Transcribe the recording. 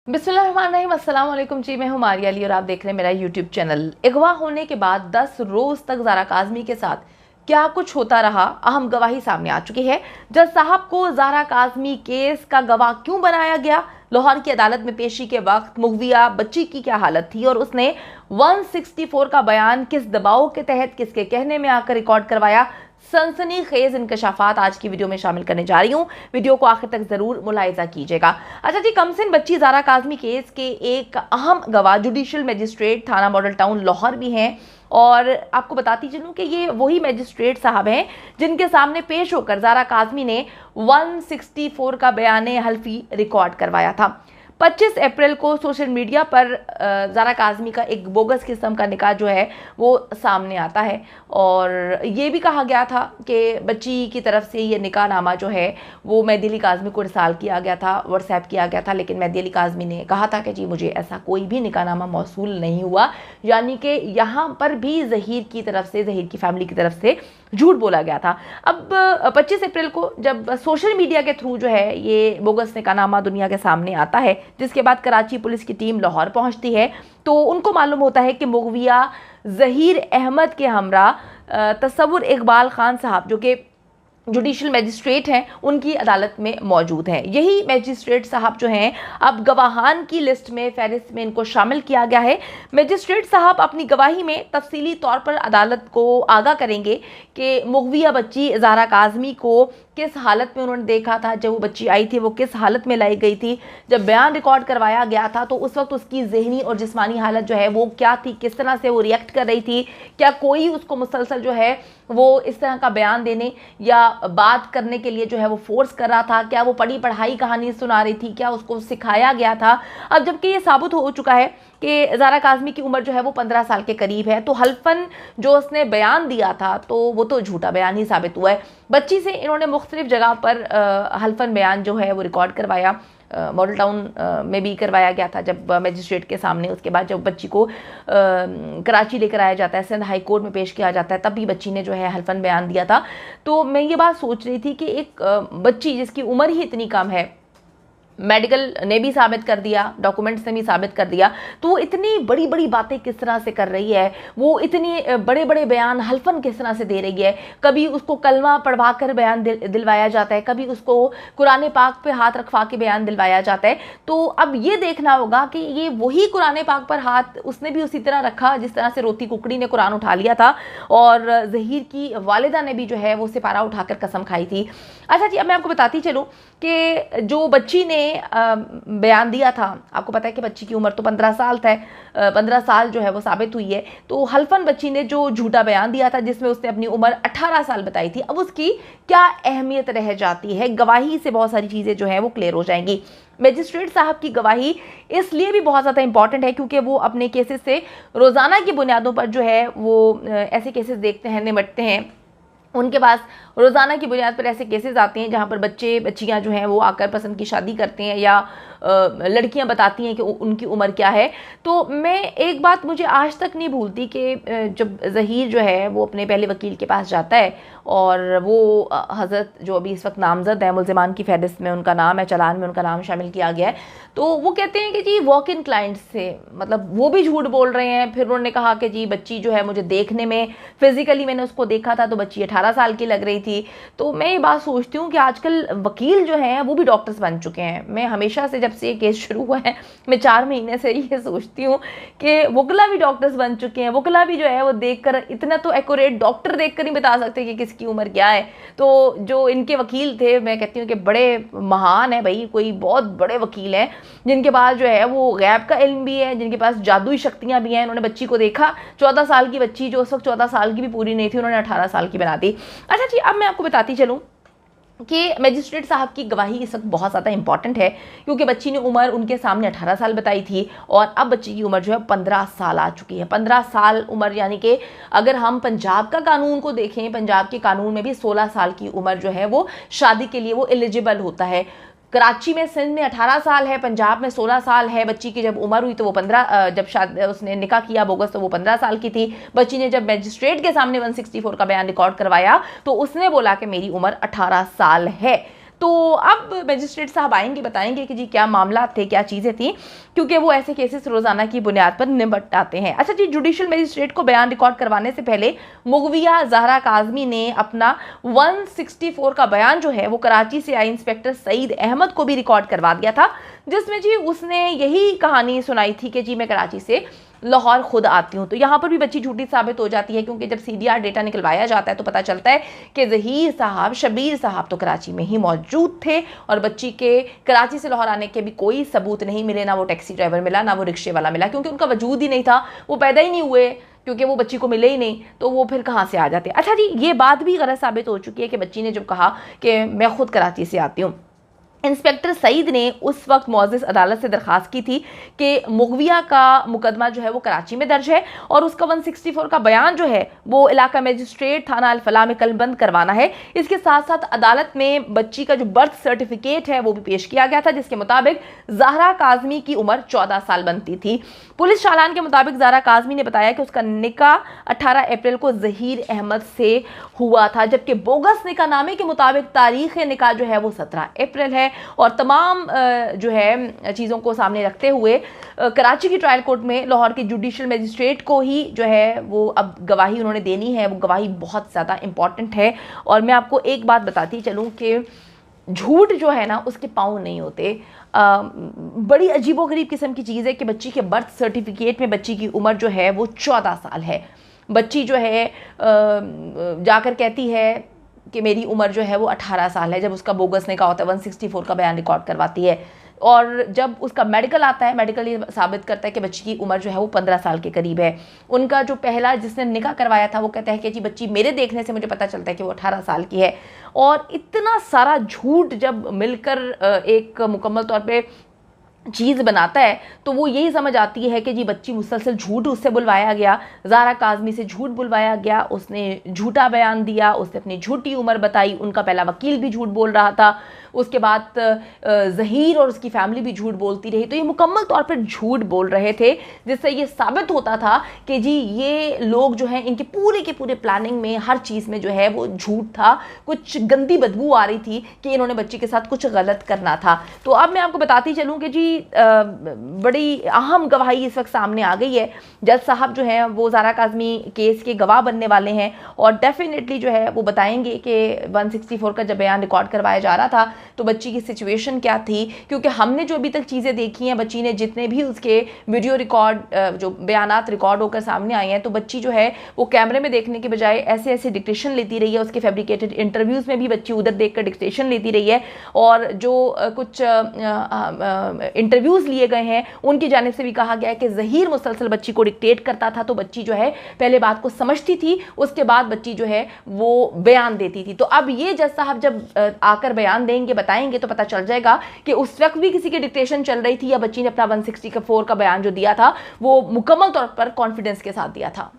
बिस्मिल्लाहिर्रहमानिर्रहीम। अस्सलाम वालेकुम जी, मैं हूँ मारिया अली और आप देख रहे हैं मेरा यूट्यूब चैनल। अगवा होने के बाद 10 रोज तक ज़ारा काज़मी के साथ क्या कुछ होता रहा, अहम गवाही सामने आ चुकी है। जज साहब को ज़ारा काज़मी केस का गवाह क्यों बनाया गया, लाहौर की अदालत में पेशी के वक्त मुगविया बच्ची की क्या हालत थी और उसने 164 का बयान किस दबाव के तहत किसके कहने में आकर रिकॉर्ड करवाया, सनसनीखेज इंकशाफात आज की वीडियो में शामिल करने जा रही हूँ। वीडियो को आखिर तक जरूर मुलाहिजा कीजिएगा। अच्छा जी, कमसिन बच्ची ज़ारा काज़मी केस के एक अहम गवाह जुडिशल मजिस्ट्रेट थाना मॉडल टाउन लाहौर भी हैं और आपको बताती चलूँ कि ये वही मजिस्ट्रेट साहब हैं जिनके सामने पेश होकर ज़ारा काज़मी ने 164 का बयान हल्फी रिकॉर्ड करवाया था। 25 अप्रैल को सोशल मीडिया पर ज़ारा काज़मी का एक बोगस किस्म का निकाह जो है वो सामने आता है और ये भी कहा गया था कि बच्ची की तरफ से ये निकाह नामा जो है वो मेहदी अली काज़मी को इरसाल किया गया था, व्हाट्सएप किया गया था, लेकिन मेहदी अली काज़मी ने कहा था कि जी मुझे ऐसा कोई भी निकाह नामा मौसूल नहीं हुआ। यानी कि यहाँ पर भी ज़हीर की तरफ से, ज़हीर की फैमिली की तरफ से झूठ बोला गया था। अब 25 अप्रैल को जब सोशल मीडिया के थ्रू जो है ये बोगस निकाहनामा दुनिया के सामने आता है, जिसके बाद कराची पुलिस की टीम लाहौर पहुंचती है तो उनको मालूम होता है कि मुगविया ज़हीर अहमद के हमरा तसव्वुर इकबाल खान साहब जो कि जुडिशल मजिस्ट्रेट हैं उनकी अदालत में मौजूद हैं। यही मजिस्ट्रेट साहब जो हैं अब गवाहान की लिस्ट में, फहरिस्त में इनको शामिल किया गया है। मजिस्ट्रेट साहब अपनी गवाही में तफसीली तौर पर अदालत को आगाह करेंगे कि मुगविया बच्ची ज़ारा काज़मी को किस हालत में उन्होंने देखा था, जब वो बच्ची आई थी वो किस हालत में लाई गई थी, जब बयान रिकॉर्ड करवाया गया था तो उस वक्त उसकी जहनी और जिस्मानी हालत जो है वो क्या थी, किस तरह से वो रिएक्ट कर रही थी, क्या कोई उसको मुसलसल जो है वो इस तरह का बयान देने या बात करने के लिए जो है वो फोर्स कर रहा था, क्या वो पढ़ी पढ़ाई कहानी सुना रही थी, क्या उसको सिखाया गया था। अब जबकि ये साबित हो चुका है कि ज़ारा काज़मी की उम्र जो है वो 15 साल के करीब है, तो हल्फन जो उसने बयान दिया था तो वो तो झूठा बयान ही साबित हुआ है। बच्ची से इन्होंने मुख्तलिफ जगह पर हल्फन बयान जो है वो रिकॉर्ड करवाया, मॉडल टाउन में भी करवाया गया था जब मजिस्ट्रेट के सामने। उसके बाद जब बच्ची को कराची लेकर आया जाता है, सिंध हाई कोर्ट में पेश किया जाता है, तब भी बच्ची ने जो है हल्फन बयान दिया था। तो मैं ये बात सोच रही थी कि एक बच्ची जिसकी उम्र ही इतनी कम है, मेडिकल ने भी साबित कर दिया, डॉक्यूमेंट्स ने भी साबित कर दिया, तो वो इतनी बड़ी बड़ी बातें किस तरह से कर रही है, वो इतनी बड़े बड़े बयान हल्फन किस तरह से दे रही है। कभी उसको कलमा पढ़वा कर बयान दिलवाया जाता है, कभी उसको कुरान पाक पे हाथ रखवा के बयान दिलवाया जाता है। तो अब ये देखना होगा कि ये वही कुरान पाक पर हाथ उसने भी उसी तरह रखा जिस तरह से रोती कुकड़ी ने कुरान उठा लिया था और ज़हीर की वालिदा ने भी जो है वो सिपारा उठाकर कसम खाई थी। अच्छा जी, अब मैं आपको बताती चलूँ कि जो बच्ची ने बयान दिया था, आपको पता है कि बच्ची की उम्र तो 15 साल था, 15 साल जो है वो साबित हुई है। तो हल्फन बच्ची ने जो झूठा बयान दिया था जिसमें उसने अपनी उम्र 18 साल बताई थी, अब उसकी क्या अहमियत रह जाती है। गवाही से बहुत सारी चीज़ें जो है वो क्लियर हो जाएंगी। मजिस्ट्रेट साहब की गवाही इसलिए भी बहुत ज़्यादा इंपॉर्टेंट है क्योंकि वो अपने केसेस से रोज़ाना की बुनियादों पर जो है वो ऐसे केसेस देखते हैं, निपटते हैं। उनके पास रोज़ाना की बुनियाद पर ऐसे केसेस आते हैं जहाँ पर बच्चे बच्चियाँ जो हैं वो आकर पसंद की शादी करते हैं या लड़कियां बताती हैं कि उनकी उम्र क्या है। तो मैं एक बात मुझे आज तक नहीं भूलती कि जब ज़हीर जो है वो अपने पहले वकील के पास जाता है और वो हज़रत जो अभी इस वक्त नामज़द है, मुल्ज़िमान की फहरिस्त में उनका नाम है, चलान में उनका नाम शामिल किया गया है, तो वो कहते हैं कि जी वॉक इन क्लाइंट्स से, मतलब वो भी झूठ बोल रहे हैं। फिर उन्होंने कहा कि जी बच्ची जो है मुझे देखने में, फिजिकली मैंने उसको देखा था तो बच्ची 18 साल की लग रही थी। तो मैं ये बात सोचती हूँ कि आजकल वकील जो हैं वो भी डॉक्टर्स बन चुके हैं। मैं हमेशा से जब से ये केस शुरू हुआ है मैं 4 महीने से ये सोचती हूँ कि वकला भी डॉक्टर्स बन चुके हैं। वकला भी जो है वो देखकर, इतना तो एक्यूरेट डॉक्टर देखकर नहीं बता सकते कि किसकी उम्र क्या है। तो जो इनके वकील थे, मैं कहती हूँ कि बड़े महान है भाई, कोई बहुत बड़े वकील हैं जिनके पास जो है वो गैब का इल्म भी है, जिनके पास जादुई शक्तियाँ भी हैं। उन्होंने बच्ची को देखा, 14 साल की बच्ची जो उस वक्त 14 साल की भी पूरी नहीं थी, उन्होंने 18 साल की बना दी। अच्छा जी, अब मैं आपको बताती चलूँ कि मजिस्ट्रेट साहब की गवाही इस वक्त बहुत ज़्यादा इंपॉर्टेंट है क्योंकि बच्ची ने उम्र उनके सामने 18 साल बताई थी और अब बच्ची की उम्र जो है 15 साल आ चुकी है। 15 साल उम्र, यानी कि अगर हम पंजाब का कानून को देखें, पंजाब के कानून में भी 16 साल की उम्र जो है वो शादी के लिए वो एलिजिबल होता है। कराची में, सिंध में 18 साल है, पंजाब में 16 साल है। बच्ची की जब उम्र हुई तो वो 15, जब शादी उसने निकाह किया बोगस तो वो 15 साल की थी। बच्ची ने जब मजिस्ट्रेट के सामने 164 का बयान रिकॉर्ड करवाया तो उसने बोला कि मेरी उम्र 18 साल है। तो अब मजिस्ट्रेट साहब आएंगे, बताएंगे कि जी क्या मामला थे, क्या चीज़ें थी, क्योंकि वो ऐसे केसेस रोजाना की बुनियाद पर निपटाते हैं। अच्छा जी, जुडिशियल मजिस्ट्रेट को बयान रिकॉर्ड करवाने से पहले मुगविया जहरा काज़मी ने अपना 164 का बयान जो है वो कराची से आई इंस्पेक्टर सईद अहमद को भी रिकॉर्ड करवा दिया था, जिसमें जी उसने यही कहानी सुनाई थी कि जी मैं कराची से लाहौर खुद आती हूँ। तो यहाँ पर भी बच्ची झूठी साबित हो जाती है, क्योंकि जब CDR डेटा निकलवाया जाता है तो पता चलता है कि ज़हीर साहब, शबीर साहब तो कराची में ही मौजूद थे और बच्ची के कराची से लाहौर आने के भी कोई सबूत नहीं मिले, ना वो टैक्सी ड्राइवर मिला, ना वो रिक्शे वाला मिला, क्योंकि उनका वजूद ही नहीं था, वो पैदा ही नहीं हुए, क्योंकि वो बच्ची को मिले ही नहीं, तो वो फिर कहाँ से आ जाते। अच्छा जी, ये बात भी गलत साबित हो चुकी है कि बच्ची ने जब कहा कि मैं खुद कराची से आती हूँ, इंस्पेक्टर सईद ने उस वक्त मुअज़्ज़िज़ अदालत से दरख्वास्त की थी कि मुगविया का मुकदमा जो है वो कराची में दर्ज है और उसका 164 का बयान जो है वो इलाका मजिस्ट्रेट थाना अल-फलाह में कलबंद करवाना है। इसके साथ साथ अदालत में बच्ची का जो बर्थ सर्टिफिकेट है वो भी पेश किया गया था, जिसके मुताबिक ज़हरा काज़मी की उम्र 14 साल बनती थी। पुलिस चालान के मुताबिक ज़हरा काज़मी ने बताया कि उसका निकाह 18 अप्रैल को ज़हीर अहमद से हुआ था, जबकि बोगस निकाहनामे के मुताबिक तारीख़ निकाह जो है वो 17 अप्रैल है। और तमाम जो है चीज़ों को सामने रखते हुए कराची की ट्रायल कोर्ट में लाहौर के जुडिशियल मजिस्ट्रेट को ही जो है वो अब गवाही उन्होंने देनी है, वो गवाही बहुत ज़्यादा इम्पॉर्टेंट है। और मैं आपको एक बात बताती चलूँ कि झूठ जो है ना उसके पाँव नहीं होते। बड़ी अजीबोगरीब किस्म की चीज़ है कि बच्ची के बर्थ सर्टिफिकेट में बच्ची की उम्र जो है वो 14 साल है। बच्ची जो है जाकर कहती है कि मेरी उम्र जो है वो 18 साल है, जब उसका बोगस निकाह होता है 164 का बयान रिकॉर्ड करवाती है। और जब उसका मेडिकल आता है, मेडिकल ये साबित करता है कि बच्ची की उम्र जो है वो 15 साल के करीब है। उनका जो पहला जिसने निकाह करवाया था वो कहता है कि जी बच्ची मेरे देखने से मुझे पता चलता है कि वो 18 साल की है। और इतना सारा झूठ जब मिलकर एक मुकम्मल तौर पे चीज़ बनाता है तो वो यही समझ आती है कि जी बच्ची मुसलसल झूठ उससे बुलवाया गया, ज़हरा काज़मी से झूठ बुलवाया गया, उसने झूठा बयान दिया, उसने अपनी झूठी उम्र बताई, उनका पहला वकील भी झूठ बोल रहा था, उसके बाद ज़हीर और उसकी फैमिली भी झूठ बोलती रही। तो ये मुकम्मल तौर पर झूठ बोल रहे थे, जिससे ये साबित होता था कि जी ये लोग जो हैं इनके पूरे के पूरे प्लानिंग में हर चीज़ में जो है वो झूठ था, कुछ गंदी बदबू आ रही थी कि इन्होंने बच्ची के साथ कुछ गलत करना था। तो अब मैं आपको बताती चलूँ कि जी बड़ी अहम गवाही इस वक्त सामने आ गई है। जज साहब जो हैं वो ज़हरा काज़मी केस के गवाह बनने वाले हैं और डेफिनेटली जो है वो बताएंगे कि 164 का जब बयान रिकॉर्ड करवाया जा रहा था तो बच्ची की सिचुएशन क्या थी, क्योंकि हमने जो अभी तक चीज़ें देखी हैं, बच्ची ने जितने भी उसके वीडियो रिकॉर्ड जो बयानात रिकॉर्ड होकर सामने आए हैं, तो बच्ची जो है वो कैमरे में देखने के बजाय ऐसे ऐसे डिक्टेशन लेती रही है। उसके फैब्रिकेटेड इंटरव्यूज़ में भी बच्ची उधर देखकर डिक्टेशन लेती रही है और जो कुछ इंटरव्यूज़ लिए गए हैं उनकी जानिब से भी कहा गया है कि ज़हीर मुसलसल बच्ची को डिक्टेट करता था, तो बच्ची जो है पहले बात को समझती थी, उसके बाद बच्ची जो है वो बयान देती थी। तो अब ये जज साहब जब आकर बयान देंगे, बताएंगे, तो पता चल जाएगा कि उस वक्त भी किसी की डिक्टेशन चल रही थी या बच्ची ने अपना 164 का बयान जो दिया था वो मुकम्मल तौर पर कॉन्फिडेंस के साथ दिया था।